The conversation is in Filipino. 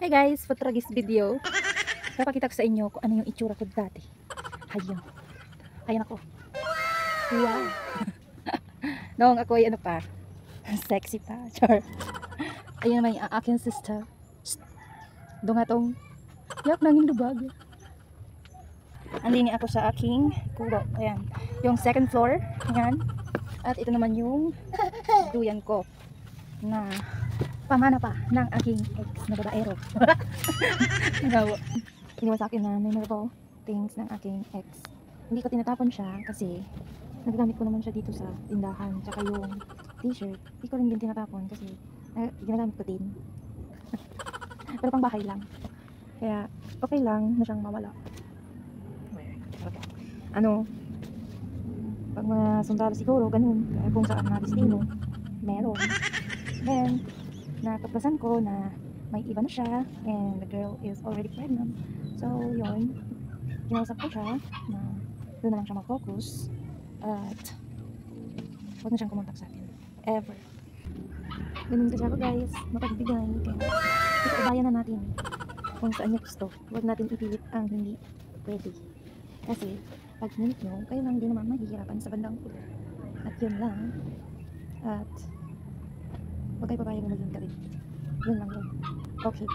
Hey guys, for today's video, papakita ko sa inyo kung ano yung itsura ko dati. Ayan. Ayan ako. Wow. Noong ako ay ano pa, sexy pa. Char. Ayan naman yung aking sister. Doon nga tong yak nanging lubag. Andini ako sa aking kubo. Ayan. Yung second floor. Ayan. At ito naman yung duyan ko na pamana pa ng aking ex na babaero. Nagawa. Iniwan sa akin na memorable things ng aking ex. Hindi ko tinatapon siya kasi nagagamit ko naman siya dito sa tindahan. Tsaka yung t-shirt, hindi ko rin din tinatapon kasi ginagamit ko din. Pero pang bahay lang. Kaya okay lang na siyang mawala. Ano, pag mga sundalo siguro, ganun. Kung saan na destino, meron. Then, natuklasan ko na may iba na siya and the girl is already pregnant. So, yun. Kinausap ko siya na doon na lang siya mag-focus at huwag na siyang kumontak sa akin. Ever. Ganun kasi ako guys, mapagbigay. Kaya, ipaubayan na natin kung saan niya gusto. Huwag natin ipilit ang hindi pwede. Kasi, pag minit nyo, kayo lang din naman mahihirapan sa bandang ulo. At yun lang. At huwag kayo papayag na maging galit. Yun lang yun. Okay.